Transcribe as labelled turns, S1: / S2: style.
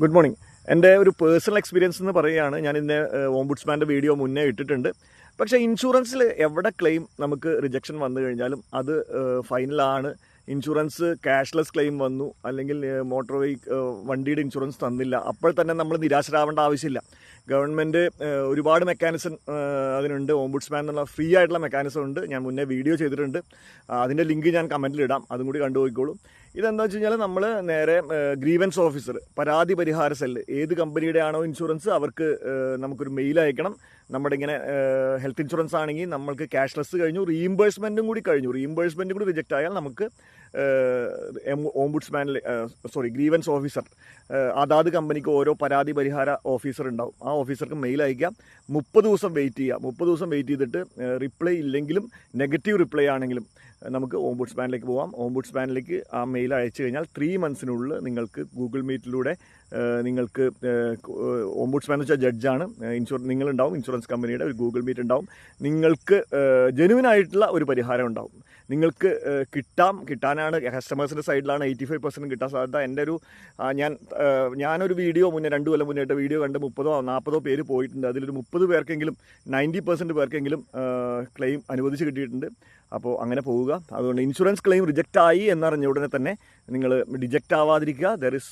S1: Good morning. എൻ്റെ ഒരു personal experience എന്ന് പറയുകയാണ്. ഞാൻ ഇന്ന് ഓംബുഡ്സ്മാൻ്റെ വീഡിയോ മുന്നേ ഇട്ടിട്ടുണ്ട്. പക്ഷേ ഇൻഷുറൻസിൽ എവിടെ ക്ലെയിം നമുക്ക് റിജക്ഷൻ വന്നു കഴിഞ്ഞാലും അത് ഫൈനലാണ്. ഇൻഷുറൻസ് ക്യാഷ്ലെസ് ക്ലെയിം വന്നു, അല്ലെങ്കിൽ മോട്ടോർ വണ്ടിയുടെ ഇൻഷുറൻസ് തന്നില്ല, അപ്പോൾ തന്നെ നമ്മൾ നിരാശരാവേണ്ട ആവശ്യമില്ല. ഗവൺമെൻറ് ഒരുപാട് മെക്കാനിസം അതിനുണ്ട്. ഓംബുഡ്സ്മാൻ എന്നുള്ള ഫ്രീ ആയിട്ടുള്ള മെക്കാനിസം ഉണ്ട്. ഞാൻ മുന്നേ വീഡിയോ ചെയ്തിട്ടുണ്ട്. അതിൻ്റെ ലിങ്ക് ഞാൻ കമൻറ്റിലിടാം, അതും കൂടി കണ്ടുപോയിക്കോളൂ. ഇതെന്താ വെച്ച് കഴിഞ്ഞാൽ നമ്മൾ നേരെ ഗ്രീവൻസ് ഓഫീസർ, പരാതി പരിഹാര സെല്ല്, ഏത് കമ്പനിയുടെ ആണോ ഇൻഷുറൻസ് അവർക്ക് നമുക്കൊരു മെയിൽ അയക്കണം. നമ്മുടെ ഇങ്ങനെ ഹെൽത്ത് ഇൻഷുറൻസ് ആണെങ്കിൽ നമ്മൾക്ക് ക്യാഷ്ലെസ് കഴിഞ്ഞു, റീഇംബേഴ്സ്മെൻറ്റും കൂടി കഴിഞ്ഞു, റീഇംബേഴ്സ്മെൻറ്റും കൂടി റിജക്റ്റ് ആയാൽ നമുക്ക് ഓംബുഡ്സ്മാനിൽ ഗ്രീവൻസ് ഓഫീസർ, അതാത് കമ്പനിക്ക് ഓരോ പരാതി പരിഹാര ഓഫീസർ ഉണ്ടാവും. ആ ഓഫീസർക്ക് മെയിൽ അയക്കാം. 30 ദിവസം വെയിറ്റ് ചെയ്യുക. 30 ദിവസം വെയിറ്റ് ചെയ്തിട്ട് റിപ്ലൈ ഇല്ലെങ്കിലും നെഗറ്റീവ് റിപ്ലൈ ആണെങ്കിലും നമുക്ക് ഓംബുഡ്സ്മാനിലേക്ക് പോകാം. ഓംബുഡ്സ്മാനിലേക്ക് ആ മെയിൽ അയച്ചു കഴിഞ്ഞാൽ 3 മന്ത്സിനുള്ളിൽ നിങ്ങൾക്ക് ഗൂഗിൾ മീറ്റിലൂടെ നിങ്ങൾക്ക് ഓംബുഡ്സ്മാൻ എന്ന് വെച്ചാൽ ജഡ്ജാണ്, നിങ്ങളുണ്ടാവും, ഇൻഷുറൻസ് കമ്പനിയുടെ ഒരു ഗൂഗിൾ മീറ്റ് ഉണ്ടാവും. നിങ്ങൾക്ക് ജെനുവിനായിട്ടുള്ള ഒരു പരിഹാരം ഉണ്ടാവും. നിങ്ങൾക്ക് കിട്ടാനാണ് കസ്റ്റമേഴ്സിൻ്റെ സൈഡിലാണ് 85% കിട്ടാൻ സാധ്യത. എൻ്റെ ഒരു ഞാനൊരു വീഡിയോ മുന്നേ 2 കൊല്ലം മുന്നേറ്റ വീഡിയോ കണ്ട് 30-40 പേര് പോയിട്ടുണ്ട്. അതിലൊരു 30 പേർക്കെങ്കിലും 90% പേർക്കെങ്കിലും ക്ലെയിം അനുവദിച്ച് കിട്ടിയിട്ടുണ്ട്. അപ്പോൾ അങ്ങനെ പോവുക. അതുകൊണ്ട് ഇൻഷുറൻസ് ക്ലെയിം റിജക്റ്റ് ആയി എന്നറിഞ്ഞ ഉടനെ തന്നെ നിങ്ങൾ റിജക്റ്റ് ആവാതിരിക്കുക. There is